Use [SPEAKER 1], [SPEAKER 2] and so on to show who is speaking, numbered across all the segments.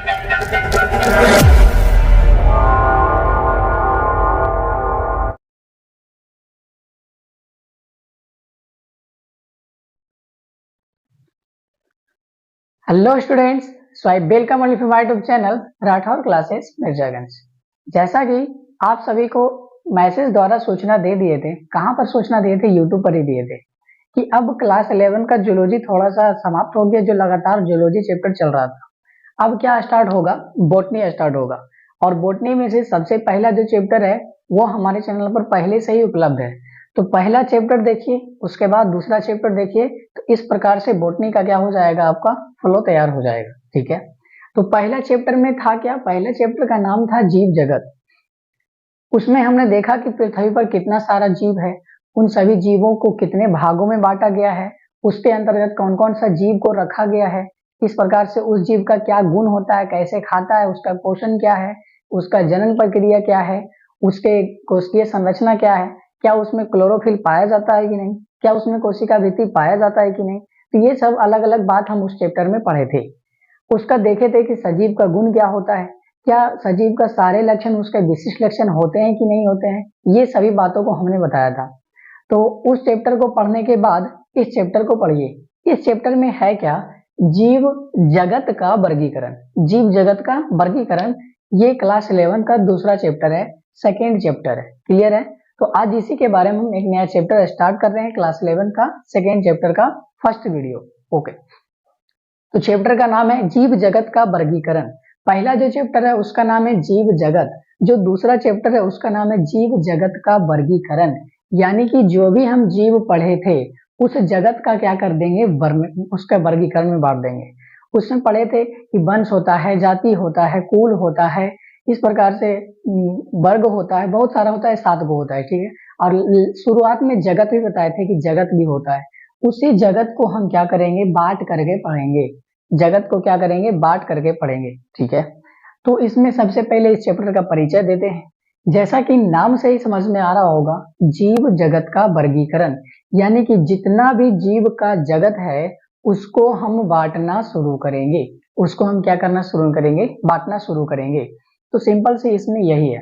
[SPEAKER 1] Hello students, so I welcome all to my YouTube channel Rathore classes Mirzaganj. जैसा कि आप सभी को मैसेज द्वारा सूचना दे दिए थे, कहां पर सूचना दिए थे, यूट्यूब पर ही दिए थे कि अब क्लास 11 का जूलॉजी थोड़ा सा समाप्त हो गया। जो लगातार जूलॉजी चैप्टर चल रहा था, अब क्या स्टार्ट होगा, बोटनी स्टार्ट होगा। और बोटनी में से सबसे पहला जो चैप्टर है वो हमारे चैनल पर पहले से ही उपलब्ध है। तो पहला चैप्टर देखिए, उसके बाद दूसरा चैप्टर देखिए। तो इस प्रकार से बोटनी का क्या हो जाएगा, आपका फ्लो तैयार हो जाएगा। ठीक है, तो पहला चैप्टर में था क्या, पहले चैप्टर का नाम था जीव जगत। उसमें हमने देखा कि पृथ्वी पर कितना सारा जीव है, उन सभी जीवों को कितने भागों में बांटा गया है, उसके अंतर्गत कौन कौन सा जीव को रखा गया है, किस प्रकार से उस जीव का क्या गुण होता है, कैसे खाता है, उसका पोषण क्या है, उसका जनन प्रक्रिया क्या है, उसके कोशिकीय संरचना क्या है, क्या उसमें क्लोरोफिल पाया जाता है कि नहीं, क्या उसमें कोशिका भित्ति पाया जाता है कि नहीं। तो ये सब अलग अलग बात हम उस चैप्टर में पढ़े थे। उसका देखे थे कि सजीव का गुण क्या होता है, क्या सजीव का सारे लक्षण उसके विशिष्ट लक्षण होते हैं कि नहीं होते हैं, ये सभी बातों को हमने बताया था। तो उस चैप्टर को पढ़ने के बाद इस चैप्टर को पढ़िए। इस चैप्टर में है क्या, जीव जगत का वर्गीकरण। जीव जगत का वर्गीकरण ये क्लास 11 का दूसरा चैप्टर है, सेकेंड चैप्टर है। क्लियर है? तो आज इसी के बारे में हम एक नया चैप्टर स्टार्ट कर रहे हैं, क्लास 11 का सेकेंड चैप्टर का फर्स्ट वीडियो। ओके, तो चैप्टर का नाम है जीव जगत का वर्गीकरण। पहला जो चैप्टर है उसका नाम है जीव जगत, जो दूसरा चैप्टर है उसका नाम है जीव जगत का वर्गीकरण। यानी कि जो भी हम जीव पढ़े थे उस जगत का क्या कर देंगे, उसका वर्गीकरण में बांट देंगे। उसमें पढ़े थे कि वंश होता है, जाति होता है, कुल होता है, इस प्रकार से वर्ग होता है, बहुत सारा होता है, 7 गो होता है। ठीक है, और शुरुआत में जगत भी बताए थे कि जगत भी होता है। उसी जगत को हम क्या करेंगे, बांट करके पढ़ेंगे। जगत को क्या करेंगे, बांट करके पढ़ेंगे। ठीक है, तो इसमें सबसे पहले इस चैप्टर का परिचय देते हैं। जैसा कि नाम से ही समझ में आ रहा होगा, जीव जगत का वर्गीकरण, यानी कि जितना भी जीव का जगत है उसको हम बांटना शुरू करेंगे। उसको हम क्या करना शुरू करेंगे, बांटना शुरू करेंगे। तो सिंपल से इसमें यही है,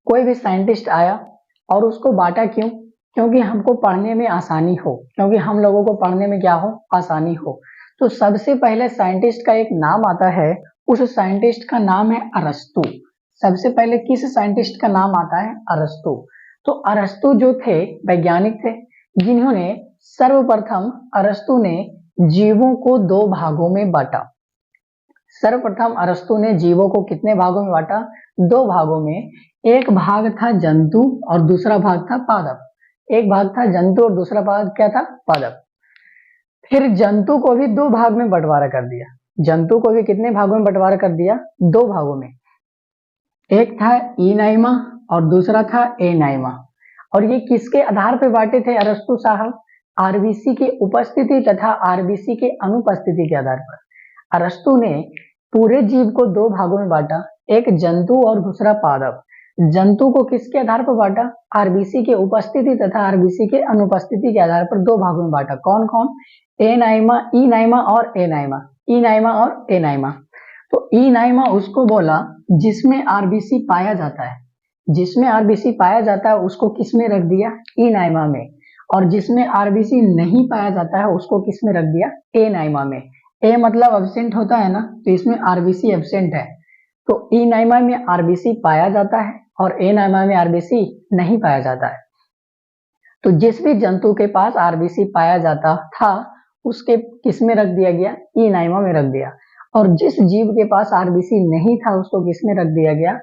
[SPEAKER 1] कोई भी साइंटिस्ट आया और उसको बांटा क्यों, क्योंकि हमको पढ़ने में आसानी हो, क्योंकि हम लोगों को पढ़ने में क्या हो, आसानी हो। तो सबसे पहले साइंटिस्ट का एक नाम आता है, उस साइंटिस्ट का नाम है अरस्तु। सबसे पहले किस साइंटिस्ट का नाम आता है, अरस्तु। तो अरस्तु जो थे वैज्ञानिक थे, जिन्होंने सर्वप्रथम अरस्तु ने जीवों को 2 भागों में बांटा। सर्वप्रथम अरस्तु ने जीवों को कितने भागों में बांटा, 2 भागों में। एक भाग था जंतु और दूसरा भाग था पादप। एक भाग था जंतु और दूसरा भाग क्या था, पादप। फिर जंतु को भी 2 भाग में बंटवारा कर दिया। जंतु को भी कितने भागों में बंटवारा कर दिया, 2 भागों में। एक था इनाइमा और दूसरा था एनाइमा। और ये किसके आधार पर बांटे थे अरस्तु साहब, आरबीसी की उपस्थिति तथा आरबीसी के अनुपस्थिति के आधार पर। अरस्तु ने पूरे जीव को 2 भागों में बांटा, एक जंतु और दूसरा पादप। जंतु को किसके आधार पर बांटा, आरबीसी के उपस्थिति तथा आरबीसी के अनुपस्थिति के आधार पर 2 भागों में बांटा। कौन कौन, एनाइमा, इनाइमा और एनाइमा, इनाइमा और एनाइमा। तो इनाइमा उसको बोला जिसमें आरबीसी पाया जाता है, जिसमें आरबीसी पाया जाता है उसको किस में रख दिया, इनाइमा में। और जिसमें आरबीसी नहीं पाया जाता है उसको किस में रख दिया, एनाइमा में। ए मतलब एब्सेंट होता है ना, तो इसमें आरबीसी एब्सेंट है। तो इनाइमा में आरबीसी पाया जाता है और एनाइमा में आरबीसी नहीं पाया जाता है। तो जिस भी जंतु के पास आरबीसी पाया जाता था उसके किस में रख दिया गया, इनाइमा में रख दिया। और जिस जीव के पास आरबीसी नहीं था उसको किस में रख दिया गया,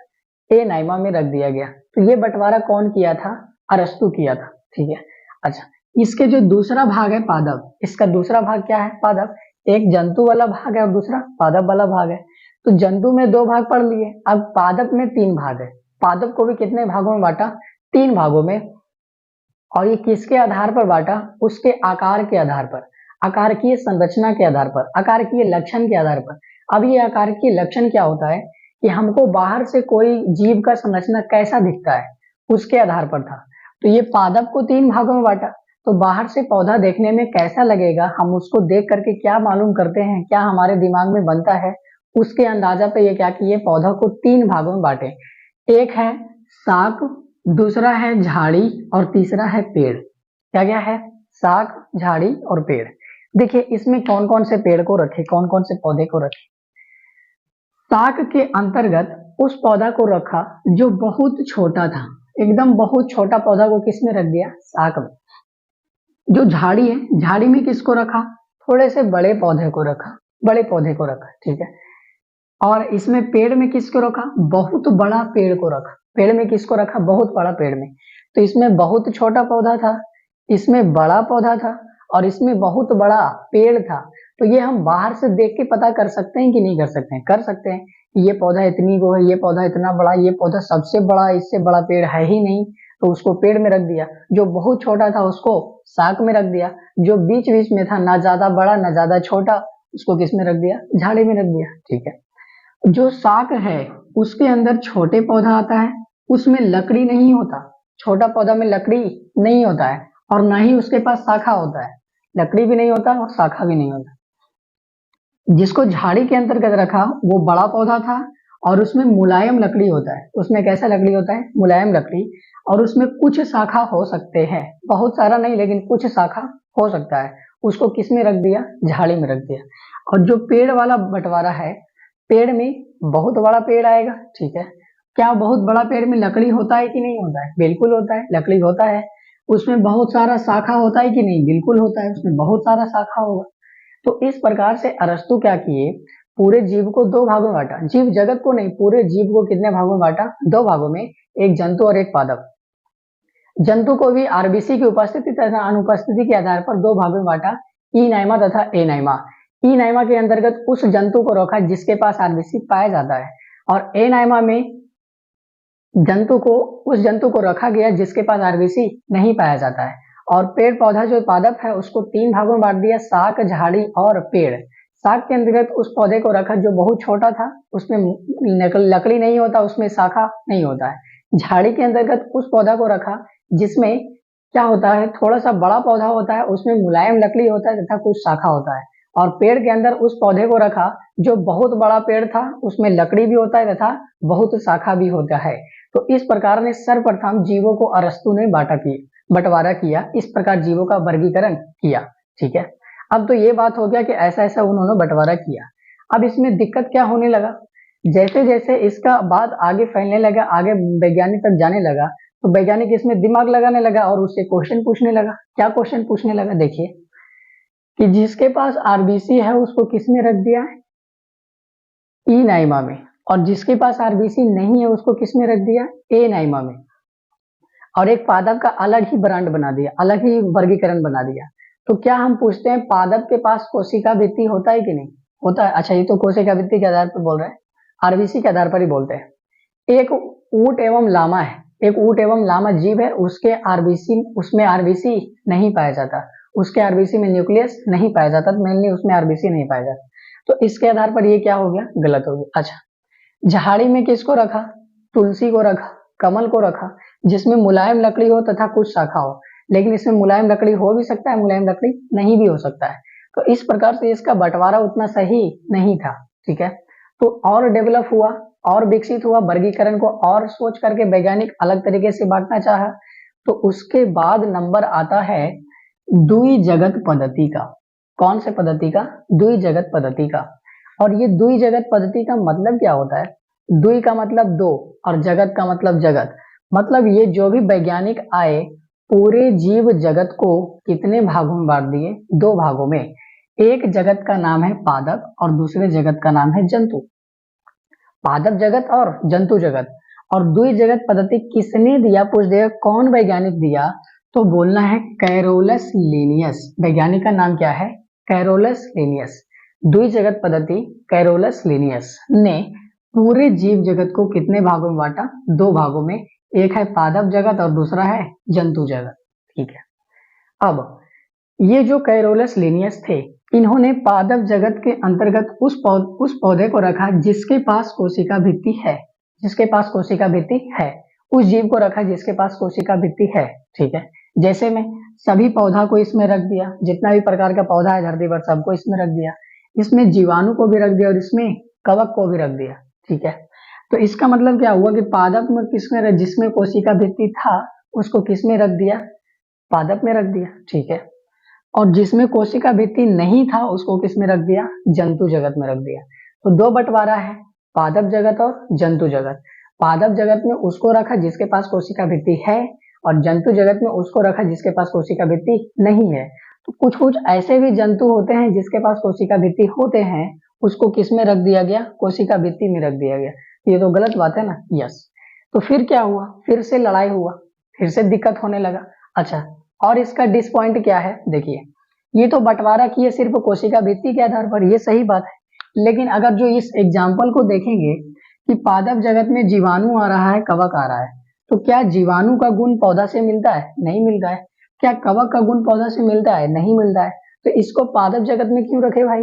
[SPEAKER 1] एनाइमा में रख दिया गया। तो ये बंटवारा कौन किया था, अरस्तु किया था। ठीक है, अच्छा, इसके जो दूसरा भाग है पादप, इसका दूसरा भाग क्या है, पादप। एक जंतु वाला भाग है और दूसरा पादप वाला भाग है। तो जंतु में 2 भाग पढ़ लिए, अब पादप में 3 भाग है। पादप को भी कितने भागों में बांटा, 3 भागों में। और ये किसके आधार पर बांटा, उसके आकार के आधार पर, आकार की संरचना के आधार पर, आकार की लक्षण के आधार पर। अब ये आकार की लक्षण क्या होता है कि हमको बाहर से कोई जीव का संरचना कैसा दिखता है उसके आधार पर था। तो ये पादप को 3 भागों में बांटा, तो बाहर से पौधा देखने में कैसा लगेगा, हम उसको देख करके क्या मालूम करते हैं, क्या हमारे दिमाग में बनता है, उसके अंदाजा पे ये क्या किए, पौधा को 3 भागों में बांटे। एक है शाक, दूसरा है झाड़ी और तीसरा है पेड़। क्या क्या है, शाक, झाड़ी और पेड़। देखिए इसमें कौन कौन से पेड़ को रखे, कौन कौन से पौधे को रखे। शाक के अंतर्गत उस पौधा को रखा जो बहुत छोटा था, एकदम बहुत छोटा पौधा को किसमें रख दिया, शाक में। जो झाड़ी है, झाड़ी में किसको रखा, थोड़े से बड़े पौधे को रखा, बड़े पौधे को रखा, ठीक है। और इसमें पेड़ में किसको रखा, बहुत बड़ा पेड़ को रखा। पेड़ में किसको रखा, बहुत बड़ा पेड़ में। तो इसमें बहुत छोटा पौधा था, इसमें बड़ा पौधा था और इसमें बहुत बड़ा पेड़ था। तो ये हम बाहर से देख के पता कर सकते हैं कि नहीं कर सकते हैं, कर सकते हैं कि ये पौधा इतनी गो है, ये पौधा इतना बड़ा, ये पौधा सबसे बड़ा, इससे बड़ा पेड़ है ही नहीं, तो उसको पेड़ में रख दिया। जो बहुत छोटा था उसको शाक में रख दिया, जो बीच बीच में था, ना ज्यादा बड़ा ना ज्यादा छोटा, उसको किस में रख दिया, झाड़ी में रख दिया, ठीक है। जो शाक है उसके अंदर छोटे पौधा आता है, उसमें लकड़ी नहीं होता, छोटा पौधा में लकड़ी नहीं होता है और ना ही उसके पास शाखा होता है, लकड़ी भी नहीं होता और शाखा भी नहीं होता। जिसको झाड़ी के अंतर्गत रखा वो बड़ा पौधा था और उसमें मुलायम लकड़ी होता है, उसमें कैसा लकड़ी होता है, मुलायम लकड़ी, और उसमें कुछ शाखा हो सकते हैं, बहुत सारा नहीं लेकिन कुछ शाखा हो सकता है। उसको किस में रख दिया, झाड़ी में रख दिया। और जो पेड़ वाला बंटवारा है, पेड़ में बहुत बड़ा पेड़ आएगा, ठीक है। क्या बहुत बड़ा पेड़ में लकड़ी होता है कि नहीं होता है, बिल्कुल होता है, लकड़ी होता है। उसमें बहुत सारा शाखा होता है कि नहीं, बिल्कुल होता है, उसमें बहुत सारा शाखा होगा। तो इस प्रकार से अरस्तु क्या किए, पूरे जीव को 2 भागों में बांटा, जीव जगत को नहीं, पूरे जीव को कितने भागों में बांटा, 2 भागों में, एक जंतु और एक पादप। जंतु को भी आरबीसी की उपस्थिति तथा अनुपस्थिति के आधार पर 2 भागों में बांटा, ई नाइमा तथा ए नाइमा। ई नाइमा के अंतर्गत उस जंतु को रखा जिसके पास आरबीसी पाया जाता है और ए नाइमा में उस जंतु को रखा गया जिसके पास आरबीसी नहीं पाया जाता है। और पेड़ पौधा जो पादप है उसको 3 भागों में बांट दिया, शाक, झाड़ी और पेड़। शाक के अंतर्गत उस पौधे को रखा जो बहुत छोटा था, उसमें लकड़ी नहीं होता, उसमें शाखा नहीं होता है। झाड़ी के अंतर्गत उस पौधा को रखा जिसमें क्या होता है, थोड़ा सा बड़ा पौधा होता है, उसमें मुलायम लकड़ी होता है तथा कुछ शाखा होता है। और पेड़ के अंदर उस पौधे को रखा जो बहुत बड़ा पेड़ था, उसमें लकड़ी भी होता है तथा बहुत शाखा भी होता है। तो इस प्रकार ने सर्वप्रथम जीवों को अरस्तु ने बंटवारा किया, इस प्रकार जीवों का वर्गीकरण किया, ठीक है। अब तो ये बात हो गया कि ऐसा ऐसा उन्होंने बंटवारा किया। अब इसमें दिक्कत क्या होने लगा, जैसे जैसे इसका बात आगे फैलने लगा, आगे वैज्ञानिक तक जाने लगा, तो वैज्ञानिक इसमें दिमाग लगाने लगा और उससे क्वेश्चन पूछने लगा। क्या क्वेश्चन पूछने लगा, देखिए कि जिसके पास आरबीसी है उसको किस में रख दिया है, ई नाइमा में, और जिसके पास आरबीसी नहीं है उसको किस में रख दिया, ए नाइमा में। और एक पादप का अलग ही ब्रांड बना दिया, अलग ही वर्गीकरण बना दिया। तो क्या हम पूछते हैं पादप के पास कोशिका भित्ति होता है कि नहीं होता है, अच्छा ये तो कोशिका भित्ति के आधार पर बोल रहे हैं, आरबीसी के आधार पर ही बोलते हैं। एक ऊंट एवं लामा है, एक ऊंट एवं लामा जीव है, उसमें आरबीसी नहीं पाया जाता, उसके आरबीसी में न्यूक्लियस नहीं पाया जाता, तो मेनली उसमें आरबीसी नहीं पाया जाता। तो इसके आधार पर ये क्या हो गया, गलत हो गया। अच्छा झाड़ी में किसको रखा, तुलसी को रखा, कमल को रखा, जिसमें मुलायम लकड़ी हो तथा कुछ शाखा हो, लेकिन इसमें मुलायम लकड़ी हो भी सकता है, मुलायम लकड़ी नहीं भी हो सकता है। तो इस प्रकार से इसका बंटवारा उतना सही नहीं था, ठीक है। तो और डेवलप हुआ और विकसित हुआ, वर्गीकरण को और सोच करके वैज्ञानिक अलग तरीके से बांटना चाहा। तो उसके बाद नंबर आता है द्वि जगत पद्धति का। कौन से पद्धति का, द्वि जगत पद्धति का। और ये द्वि जगत पद्धति का मतलब क्या होता है, द्वि का मतलब 2 और जगत का मतलब जगत, मतलब ये जो भी वैज्ञानिक आए पूरे जीव जगत को कितने भागों में बांट दिए, 2 भागों में। एक जगत का नाम है पादप और दूसरे जगत का नाम है जंतु, पादप जगत और जंतु जगत। और द्वि जगत पद्धति किसने दिया, पूछ देगा कौन वैज्ञानिक दिया, तो बोलना है कैरोलस लीनियस। वैज्ञानिक का नाम क्या है, कैरोलस लीनियस। द्वि जगत पद्धति कैरोलस लीनियस ने पूरे जीव जगत को कितने भागों में बांटा, 2 भागों में, एक है पादप जगत और दूसरा है जंतु जगत, ठीक है। अब ये जो कैरोलस लीनियस थे, इन्होंने पादप जगत के अंतर्गत उस पौधे को रखा जिसके पास कोशिका भित्ति है, जिसके पास कोशिका भित्ति है, उस जीव को रखा जिसके पास कोशिका भित्ति है, ठीक है। जैसे मैं सभी पौधा को इसमें रख दिया, जितना भी प्रकार का पौधा है धरती पर सबको इसमें रख दिया, इसमें जीवाणु को भी रख दिया और इसमें कवक को भी रख दिया। ठीक है, तो इसका मतलब क्या हुआ कि पादप में किसमें, जिसमें कोशिका भित्ति था उसको किसमें रख दिया, पादप में रख दिया। ठीक है, और जिसमें कोशिका भित्ति नहीं था उसको किसमें रख दिया, जंतु जगत में रख दिया। तो दो बंटवारा है, पादप जगत और जंतु जगत। पादप जगत में उसको रखा जिसके पास कोशिका भित्ति है, और जंतु जगत में उसको रखा जिसके पास कोशिका भित्ति नहीं है। तो कुछ कुछ ऐसे भी जंतु होते हैं जिसके पास कोशिका भित्ति होते हैं, उसको किस में रख दिया गया, कोशिका भित्ति में रख दिया गया। ये तो गलत बात है ना। यस, तो फिर क्या हुआ, फिर से लड़ाई हुआ, फिर से दिक्कत होने लगा। अच्छा, और इसका डिस पॉइंट क्या है, देखिए ये तो बंटवारा किए सिर्फ कोशिका भित्ति के आधार पर, ये सही बात है। लेकिन अगर जो इस एग्जाम्पल को देखेंगे कि पादप जगत में जीवाणु आ रहा है, कवक आ रहा है, तो क्या जीवाणु का गुण पौधा से मिलता है, नहीं मिलता है। क्या कवक का गुण पौधा से मिलता है, नहीं मिलता है। तो इसको पादप जगत में क्यों रखे भाई,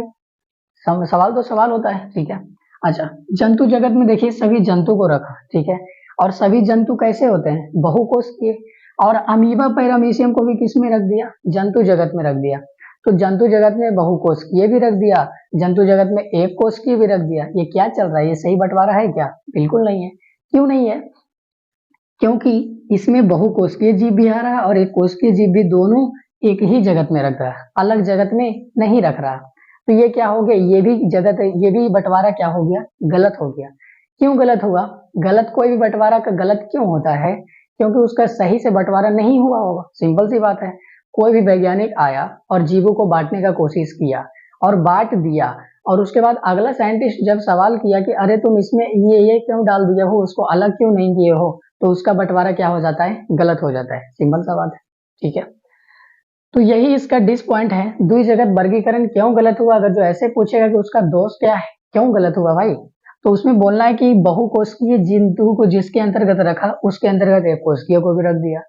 [SPEAKER 1] सवाल तो सवाल होता है। ठीक है, अच्छा जंतु जगत में देखिए सभी जंतु को रखा। ठीक है, और सभी जंतु कैसे होते हैं, बहुकोषीय। और अमीबा पैरामीशियम को भी किस में रख दिया, जंतु जगत में रख दिया। तो जंतु जगत में बहुकोषीय भी रख दिया, जंतु जगत में एक कोशिकीय भी रख दिया। ये क्या चल रहा है, ये सही बंटवारा है क्या, बिल्कुल नहीं है। क्यों नहीं है, क्योंकि इसमें बहुकोशिकीय जीव भी आ रहा है और एक कोशिकीय जीव भी, दोनों एक ही जगत में रख रहा है, अलग जगत में नहीं रख रहा। तो ये क्या हो गया, ये भी जगत, ये भी बंटवारा क्या हो गया, गलत हो गया। क्यों गलत हुआ, गलत कोई भी बंटवारा का गलत क्यों होता है, क्योंकि उसका सही से बंटवारा नहीं हुआ होगा। सिंपल सी बात है, कोई भी वैज्ञानिक आया और जीवों को बांटने का कोशिश किया और बांट दिया, और उसके बाद अगला साइंटिस्ट जब सवाल किया कि अरे तुम इसमें ये क्यों डाल दिए हो, उसको अलग क्यों नहीं किए हो, तो उसका बंटवारा क्या हो जाता है, गलत हो जाता है। सिंपल सा बात है। ठीक है, तो यही इसका डिस पॉइंट है, द्विजगत वर्गीकरण क्यों गलत हुआ। अगर जो ऐसे पूछेगा कि उसका दोष क्या है, क्यों गलत हुआ भाई, तो उसमें बोलना है कि बहुकोशिकीय जंतु को जिसके अंतर्गत रखा उसके अंतर्गत एक कोशिकीय को भी रख दिया।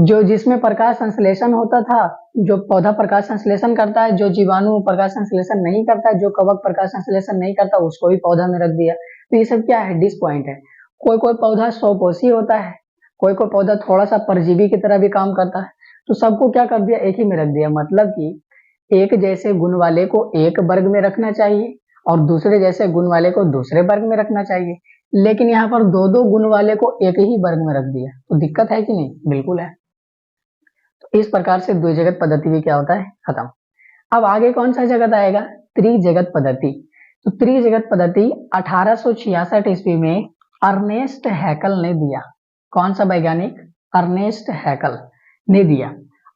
[SPEAKER 1] जो जिसमें प्रकाश संश्लेषण होता था, जो पौधा प्रकाश संश्लेषण करता है, जो जीवाणु प्रकाश संश्लेषण नहीं करता है, जो कवक प्रकाश संश्लेषण नहीं करता, उसको भी पौधा में रख दिया। तो ये सब क्या है, डिस पॉइंट है। कोई कोई पौधा स्वपोषी होता है, कोई कोई पौधा थोड़ा सा परजीवी की तरह भी काम करता है, तो सबको क्या कर दिया, एक ही में रख दिया। मतलब कि एक जैसे गुण वाले को एक वर्ग में रखना चाहिए और दूसरे जैसे गुण वाले को दूसरे वर्ग में रखना चाहिए, लेकिन यहाँ पर दो दो गुण वाले को एक ही वर्ग में रख दिया। तो दिक्कत है कि नहीं, बिल्कुल है। तो इस प्रकार से द्विजगत पद्धति भी क्या होता है, खत्म। अब आगे कौन सा जगत आएगा, त्रिजगत पद्धति। तो त्रिजगत पद्धति 1866 ईस्वी में अर्नेस्ट हैकल ने दिया। कौन सा वैज्ञानिक, अर्नेस्ट हैकल ने दिया,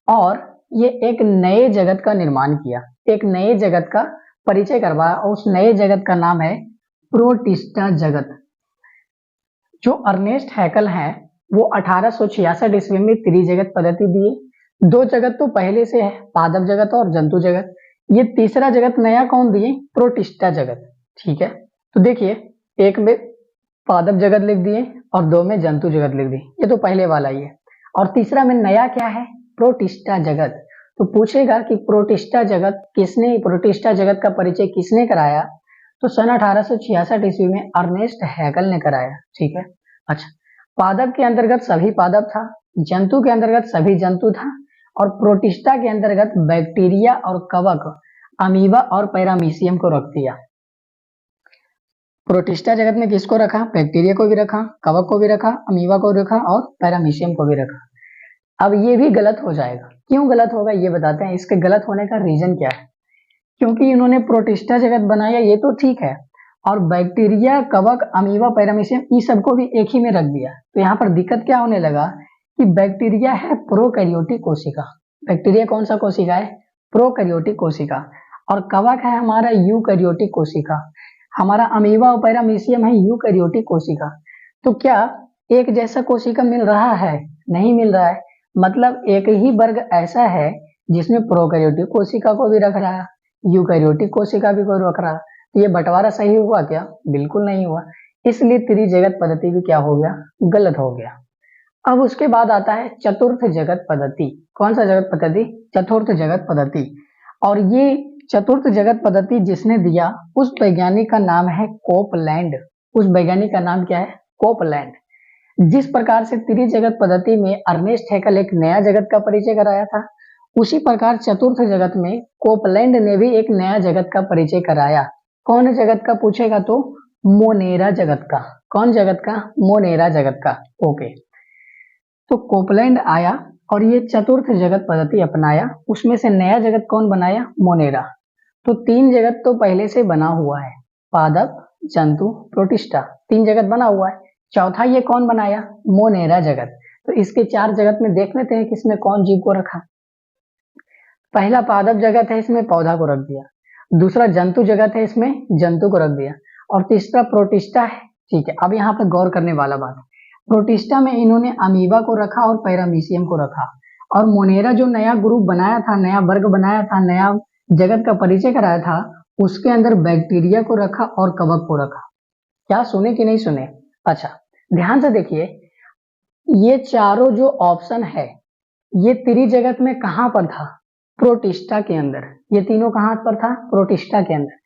[SPEAKER 1] और ये एक नए जगत का निर्माण किया, एक नए जगत का परिचय करवाया, और उस नए जगत का नाम है प्रोटिस्टा जगत। जो अर्नेस्ट हैकल है वो 1866 ईस्वी में त्रिजगत पद्धति दिए। दो जगत तो पहले से है, पादप जगत और जंतु जगत। ये तीसरा जगत नया कौन दिए, प्रोटिस्टा जगत। ठीक है, तो देखिए एक में पादप जगत लिख दिए और दो में जंतु जगत लिख दिए, ये तो पहले वाला ही है। और तीसरा में नया क्या है, प्रोटिस्टा जगत। तो पूछेगा कि प्रोटिस्टा जगत किसने, प्रोटिस्टा जगत का परिचय किसने कराया, तो सन 1866 ईस्वी में अर्नेस्ट हैकल ने कराया। ठीक है, अच्छा पादप के अंतर्गत सभी पादप था, जंतु के अंतर्गत सभी जंतु था, और प्रोटिस्टा के अंतर्गत बैक्टीरिया और कवक, अमीबा और पैरामीशियम को रख दिया। प्रोटिस्टा जगत में किसको रखा, बैक्टीरिया को भी रखा, कवक को भी रखा, अमीबा को भी रखा और पैरामीशियम को भी रखा। अब ये भी गलत हो जाएगा, क्यों गलत होगा ये बताते हैं। इसके गलत होने का रीजन क्या है, क्योंकि इन्होंने प्रोटिस्टा जगत बनाया, ये तो ठीक है, और बैक्टीरिया, कवक, अमीबा, पैरामीशियम ये सबको भी एक ही में रख दिया। तो यहाँ पर दिक्कत क्या होने लगा कि बैक्टीरिया है प्रोकैरियोटिक कोशिका। बैक्टीरिया कौन सा कोशिका है, प्रोकैरियोटिक कोशिका, और कवक है हमारा यूकैरियोटिक कोशिका, हमारा अमीबा और पैरामीशियम है यूकैरियोटिक कोशिका। तो क्या एक जैसा कोशिका मिल रहा है, नहीं मिल रहा है। मतलब एक ही वर्ग ऐसा है जिसमें प्रोकैरियोटिक कोशिका को भी रख रहा है, यूकैरियोटिक कोशिका भी को रख रहा है। तो ये बंटवारा सही हुआ क्या, बिल्कुल नहीं हुआ। इसलिए त्रिजगत पद्धति भी क्या हो गया, गलत हो गया। अब उसके बाद आता है चतुर्थ जगत पद्धति। कौन सा जगत पद्धति, चतुर्थ जगत पद्धति। और ये चतुर्थ जगत पद्धति जिसने दिया उस वैज्ञानिक का नाम है कोपलैंड। उस वैज्ञानिक का नाम क्या है, कोपलैंड। जिस प्रकार से त्रिजगत पद्धति में अर्नेस्ट हैकल एक नया जगत का परिचय कराया था, उसी प्रकार चतुर्थ जगत में कोपलैंड ने भी एक नया जगत का परिचय कराया। कौन जगत का पूछेगा तो मोनेरा जगत का। कौन जगत का? मोनेरा जगत का। ओके, तो कोपलैंड आया और ये चतुर्थ जगत पद्धति अपनाया, उसमें से नया जगत कौन बनाया? मोनेरा। तो तीन जगत तो पहले से बना हुआ है, पादप, जंतु, प्रोटिस्टा, तीन जगत बना हुआ है। चौथा ये कौन बनाया? मोनेरा जगत। तो इसके चार जगत में देख लेते हैं किसमें कौन जीव को रखा। पहला पादप जगत है, इसमें पौधा को रख दिया। दूसरा जंतु जगत है, इसमें जंतु को रख दिया। और तीसरा प्रोटिस्टा है। ठीक है, अब यहाँ पे गौर करने वाला बात है, प्रोटिस्टा में इन्होंने अमीबा को रखा और पैरामीशियम को रखा। और मोनेरा जो नया ग्रुप बनाया था, नया वर्ग बनाया था, नया जगत का परिचय कराया था, उसके अंदर बैक्टीरिया को रखा और कवक को रखा। क्या सुने कि नहीं सुने? अच्छा, ध्यान से देखिए, ये चारों जो ऑप्शन है ये त्रिजगत में कहां पर था? प्रोटिस्टा के अंदर। ये तीनों कहां पर था? प्रोटिस्टा के अंदर।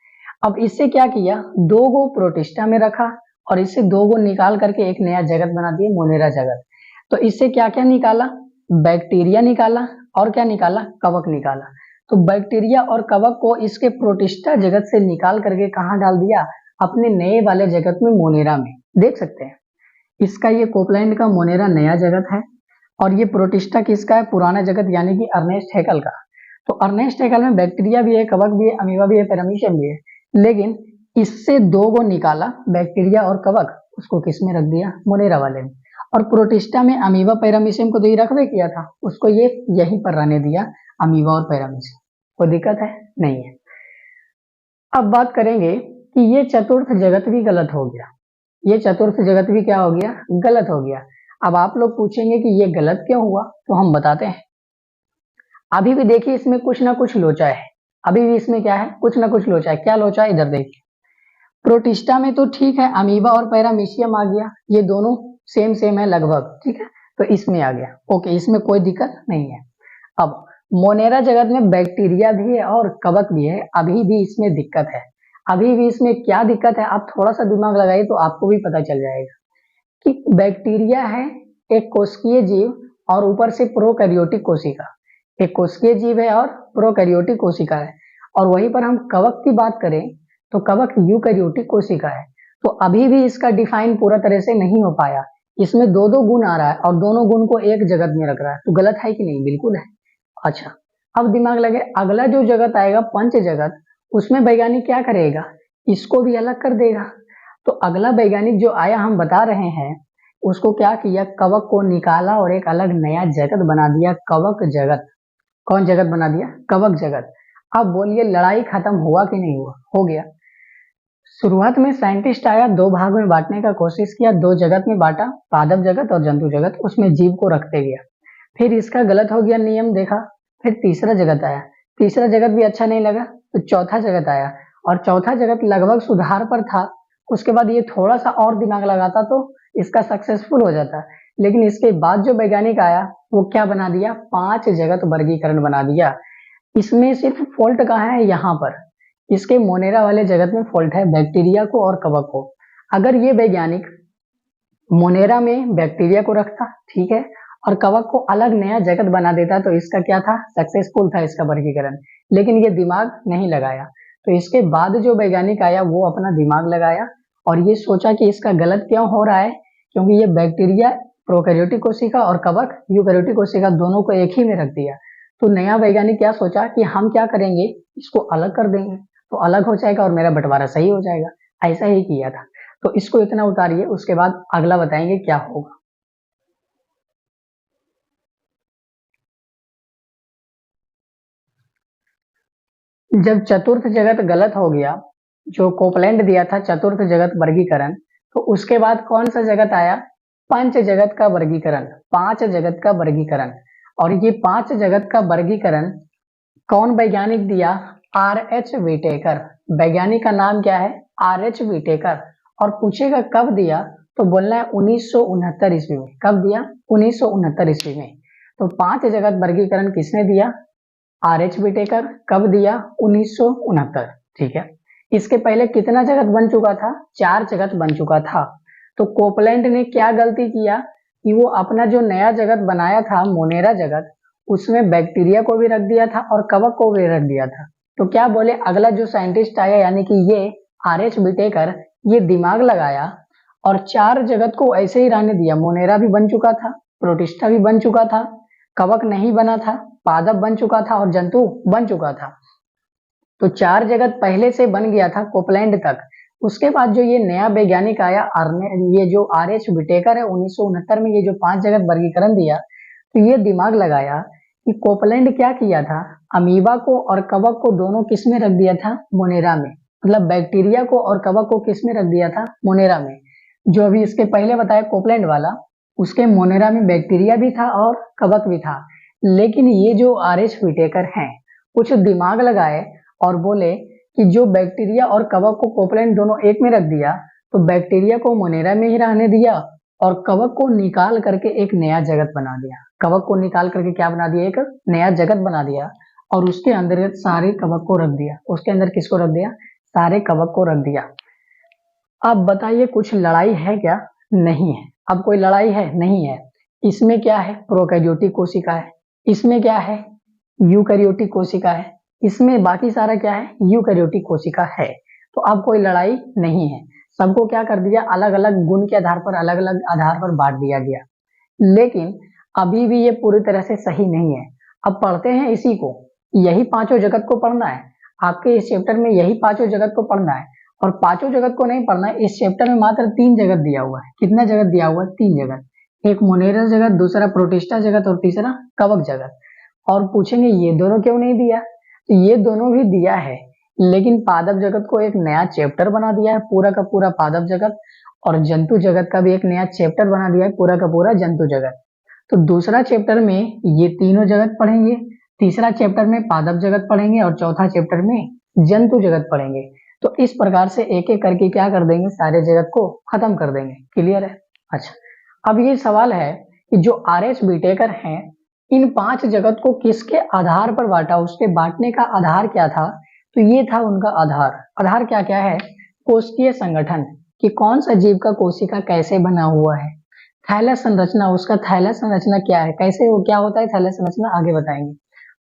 [SPEAKER 1] अब इससे क्या किया, दो गो प्रोटिस्टा में रखा और इससे दो गो निकाल करके एक नया जगत बना दिया, मोनेरा जगत। तो इससे क्या क्या निकाला? बैक्टीरिया निकाला और क्या निकाला? कवक निकाला। तो बैक्टीरिया और कवक को इसके प्रोटिस्टा जगत से निकाल करके कहां डाल दिया? अपने नए वाले जगत में, मोनेरा में। देख सकते हैं, इसका ये कोपलैंड का मोनेरा नया जगत है और ये प्रोटिस्टा किसका है? पुराना जगत, यानी कि अर्नेस्ट हैकल का। तो अर्नेस्ट हैकल में बैक्टीरिया भी है, कवक भी है, अमीबा भी है, पैरामीशियम भी है, लेकिन इससे दो गो निकाला, बैक्टीरिया और कवक, उसको किस में रख दिया? मोनेरा वाले में। और प्रोटिस्टा में अमीबा पैरामीशियम को तो ये रखबे किया था, उसको ये यहीं पर रहने दिया, अमीबा और पैरामीशियम। कोई दिक्कत है? नहीं है। अब बात करेंगे कि ये चतुर्थ जगत भी गलत हो गया। ये चतुर्थ जगत भी क्या हो गया? गलत हो गया। अब आप लोग पूछेंगे कि ये गलत क्यों हुआ, तो हम बताते हैं। अभी भी देखिए इसमें कुछ ना कुछ लोचा है, अभी भी इसमें क्या है? कुछ ना कुछ लोचा है। क्या लोचा है? इधर देखिए, प्रोटिस्टा में तो ठीक है, अमीबा और पैरामीशियम आ गया, ये दोनों सेम सेम है लगभग, ठीक है, तो इसमें आ गया। ओके, इसमें कोई दिक्कत नहीं है। अब मोनेरा जगत में बैक्टीरिया भी है और कवक भी है, अभी भी इसमें दिक्कत है। अभी भी इसमें क्या दिक्कत है? आप थोड़ा सा दिमाग लगाइए तो आपको भी पता चल जाएगा कि बैक्टीरिया है एक कोशिकीय जीव और ऊपर से प्रोकैरियोटिक कोशिका। एक कोशिकीय जीव है और प्रोकैरियोटिक कोशिका है। और वहीं पर हम कवक की बात करें तो कवक यूकैरियोटिक कोशिका है। तो अभी भी इसका डिफाइन पूरा तरह से नहीं हो पाया। इसमें दो दो गुण आ रहा है और दोनों गुण को एक जगत में रख रहा है, तो गलत है कि नहीं? बिल्कुल है। अच्छा, अब दिमाग लगे, अगला जो जगत आएगा पंच जगत, उसमें वैज्ञानिक क्या करेगा? इसको भी अलग कर देगा। तो अगला वैज्ञानिक जो आया, हम बता रहे हैं, उसको क्या किया? कवक को निकाला और एक अलग नया जगत बना दिया, कवक जगत। कौन जगत बना दिया? कवक जगत। अब बोलिए लड़ाई खत्म हुआ कि नहीं हुआ? हो गया। शुरुआत में साइंटिस्ट आया, दो भाग में बांटने का कोशिश किया, दो जगत में बांटा, पादप जगत और जंतु जगत, उसमें जीव को रखते गया। फिर इसका गलत हो गया नियम, देखा। फिर तीसरा जगत आया, तीसरा जगत भी अच्छा नहीं लगा, तो चौथा जगत आया और चौथा जगत लगभग सुधार पर था। उसके बाद ये थोड़ा सा और दिमाग लगाता तो इसका सक्सेसफुल हो जाता, लेकिन इसके बाद जो वैज्ञानिक आया वो क्या बना दिया? पांच जगत वर्गीकरण बना दिया। इसमें सिर्फ फॉल्ट कहाँ है? यहाँ पर इसके मोनेरा वाले जगत में फॉल्ट है, बैक्टीरिया को और कवक को। अगर ये वैज्ञानिक मोनेरा में बैक्टीरिया को रखता, ठीक है, और कवक को अलग नया जगत बना देता, तो इसका क्या था? सक्सेसफुल था इसका वर्गीकरण। लेकिन ये दिमाग नहीं लगाया, तो इसके बाद जो वैज्ञानिक आया वो अपना दिमाग लगाया और ये सोचा कि इसका गलत क्यों हो रहा है, क्योंकि ये बैक्टीरिया प्रोकैरियोटिक कोशिका और कवक यूकैरियोटिक कोशिका दोनों को एक ही में रख दिया। तो नया वैज्ञानिक क्या सोचा कि हम क्या करेंगे, इसको अलग कर देंगे, तो अलग हो जाएगा और मेरा बंटवारा सही हो जाएगा। ऐसा ही किया था। तो इसको इतना उतारिए, उसके बाद अगला बताएंगे क्या होगा। जब चतुर्थ जगत गलत हो गया, जो कोपलैंड दिया था चतुर्थ जगत वर्गीकरण, तो उसके बाद कौन सा जगत आया? पंच जगत का वर्गीकरण, पांच जगत का वर्गीकरण। और ये पांच जगत का वर्गीकरण कौन वैज्ञानिक दिया? R H Whittaker. वैज्ञानिक का नाम क्या है? R H Whittaker. और पूछेगा कब दिया, तो बोलना है 1969 ईस्वी में। कब दिया? 1969 ईस्वी में। तो पांच जगत वर्गीकरण किसने दिया? R H Whittaker. कब दिया? 1969। ठीक है, इसके पहले कितना जगत बन चुका था? चार जगत बन चुका था। तो कोपलैंड ने क्या गलती किया कि वो अपना जो नया जगत बनाया था, मोनेरा जगत, उसमें बैक्टीरिया को भी रख दिया था और कवक को भी रख दिया था। तो क्या बोले, अगला जो साइंटिस्ट आया यानी कि ये आर.एच. विटेकर ये दिमाग लगाया और 4 जगत को ऐसे ही रहने दिया। मोनेरा भी बन चुका था, प्रोटिस्टा भी बन चुका था, कवक नहीं बना था, पादप बन चुका था और जंतु बन चुका था। तो 4 जगत पहले से बन गया था कोपलैंड तक। उसके बाद जो ये नया वैज्ञानिक आया ये जो आर.एच. विटेकर है 1969 में ये जो 5 जगत वर्गीकरण दिया, तो ये दिमाग लगाया कि कोपलैंड क्या किया था, अमीबा को और कवक को दोनों किस में रख दिया था, मोनेरा में। मतलब बैक्टीरिया को और कवक को किस में रख दिया था, मोनेरा में। जो अभी इसके पहले बताया कोपलैंड वाला, उसके मोनेरा में बैक्टीरिया भी था और कवक भी था। लेकिन ये जो आर.एच. विटेकर हैं कुछ दिमाग लगाए और बोले कि जो बैक्टीरिया और कवक को कोपलैंड दोनों एक में रख दिया, तो बैक्टीरिया को मोनेरा में ही रहने दिया और कवक को निकाल करके एक नया जगत बना दिया। कवक को निकाल करके क्या बना दिया, एक नया जगत बना दिया और उसके अंदर सारे कवक को रख दिया। उसके अंदर किसको रख दिया, सारे कवक को रख दिया। अब बताइए कुछ लड़ाई है क्या, नहीं है। अब कोई लड़ाई है, नहीं है। इसमें क्या है, प्रोकैरियोटिक कोशिका है, इसमें क्या है, यूकैरियोटिक कोशिका है, इसमें बाकी सारा क्या है, यूकैरियोटिक कोशिका है। तो अब कोई लड़ाई नहीं है। सबको क्या कर दिया, अलग अलग गुण के आधार पर, अलग अलग आधार पर बांट दिया गया। लेकिन अभी भी ये पूरी तरह से सही नहीं है। अब पढ़ते हैं इसी को, यही पांचों जगत को पढ़ना है आपके इस चैप्टर में, यही पांचों जगत को पढ़ना है। और पांचों जगत को नहीं पढ़ना है, इस चैप्टर में मात्र 3 जगत दिया हुआ है। कितना जगत दिया हुआ है, 3 जगत। एक मोनेरा जगत, दूसरा प्रोटिस्टा जगत और तीसरा कवक जगत। और पूछेंगे ये दोनों क्यों नहीं दिया, तो ये दोनों भी दिया है, लेकिन पादप जगत को एक नया चैप्टर बना दिया है, पूरा का पूरा पादप जगत। और जंतु जगत का भी एक नया चैप्टर बना दिया है, पूरा का पूरा जंतु जगत। तो दूसरा चैप्टर में ये तीनों जगत पढ़ेंगे, तीसरा चैप्टर में पादप जगत पढ़ेंगे और चौथा चैप्टर में जंतु जगत पढ़ेंगे। तो इस प्रकार से एक एक करके क्या कर देंगे, सारे जगत को खत्म कर देंगे। क्लियर है। अच्छा, अब ये सवाल है कि जो आर.एच. विटेकर हैं, इन 5 जगत को किसके आधार पर बांटा, उसके बांटने का आधार क्या था, तो ये था उनका आधार। आधार क्या क्या है, कोशिकीय संगठन, कि कौन सा जीव का कोशिका कैसे बना हुआ है, थैलस संरचना, उसका थैलस संरचना क्या है, कैसे वो क्या होता है थैलस संरचना, आगे बताएंगे।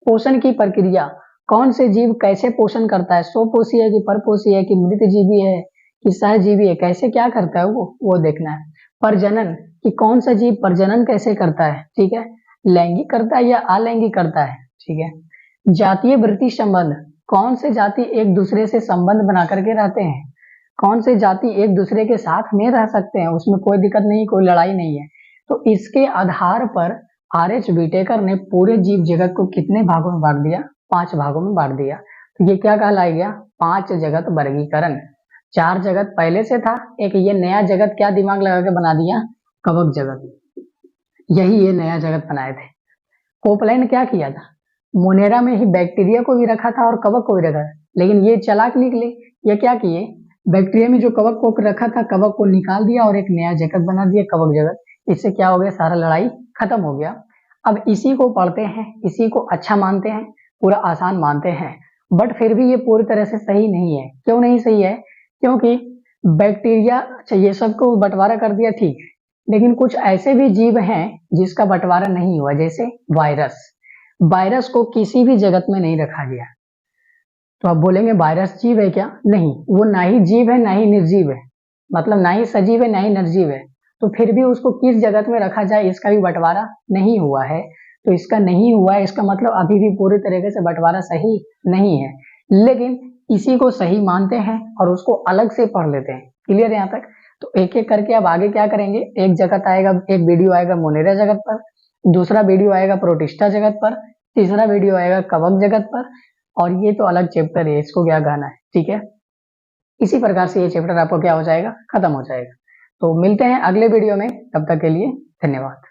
[SPEAKER 1] पोषण की प्रक्रिया, कौन से जीव कैसे पोषण करता है, स्वपोषी है कि परपोषी है कि मृतजीवी है कि सहजीवी है, कैसे क्या करता है वो देखना है। प्रजनन, कि कौन सा जीव प्रजनन कैसे करता है, ठीक है, लैंगिक करता है या अलैंगिक करता है, ठीक है। जातीय वृत्ति संबंध, कौन से जाति एक दूसरे से संबंध बना करके रहते हैं, कौन से जाति एक दूसरे के साथ में रह सकते हैं, उसमें कोई दिक्कत नहीं, कोई लड़ाई नहीं है। तो इसके आधार पर आर.एच. विटेकर ने पूरे जीव जगत को कितने भागों में बांट दिया, 5 भागों में बांट दिया। तो ये क्या कहलाया गया, 5 जगत वर्गीकरण। 4 जगत पहले से था, एक ये नया जगत क्या दिमाग लगा के बना दिया, कवक जगत, यही ये नया जगत बनाए थे। कोपलैंड क्या किया था, मोनेरा में ही बैक्टीरिया को भी रखा था और कवक को भी रखा था, लेकिन ये चालाक निकले। ये क्या किए, बैक्टीरिया में जो कवक को रखा था, कवक को निकाल दिया और एक नया जगत बना दिया, कवक जगत। इससे क्या हो गया, सारा लड़ाई खत्म हो गया। अब इसी को पढ़ते हैं, इसी को अच्छा मानते हैं, पूरा आसान मानते हैं, बट फिर भी ये पूरी तरह से सही नहीं है। क्यों नहीं सही है, क्योंकि बैक्टीरिया, अच्छा ये सबको बंटवारा कर दिया, ठीक है, लेकिन कुछ ऐसे भी जीव हैं जिसका बंटवारा नहीं हुआ, जैसे वायरस। वायरस को किसी भी जगत में नहीं रखा गया। तो आप बोलेंगे वायरस जीव है क्या, नहीं, वो ना ही जीव है ना ही निर्जीव है, मतलब ना ही सजीव है ना ही निर्जीव है। तो फिर भी उसको किस जगत में रखा जाए, इसका भी बंटवारा नहीं हुआ है। तो इसका नहीं हुआ है, इसका मतलब अभी भी पूरी तरीके से बंटवारा सही नहीं है, लेकिन इसी को सही मानते हैं और उसको अलग से पढ़ लेते हैं। क्लियर है यहाँ तक। तो एक एक करके अब आगे क्या करेंगे, एक जगत आएगा, एक वीडियो आएगा मोनेरा जगत पर, दूसरा वीडियो आएगा प्रोटिस्टा जगत पर, तीसरा वीडियो आएगा कवक जगत पर, और ये तो अलग चैप्टर है, इसको क्या कहना है, ठीक है। इसी प्रकार से ये चैप्टर आपको क्या हो जाएगा, खत्म हो जाएगा। तो मिलते हैं अगले वीडियो में, तब तक के लिए धन्यवाद।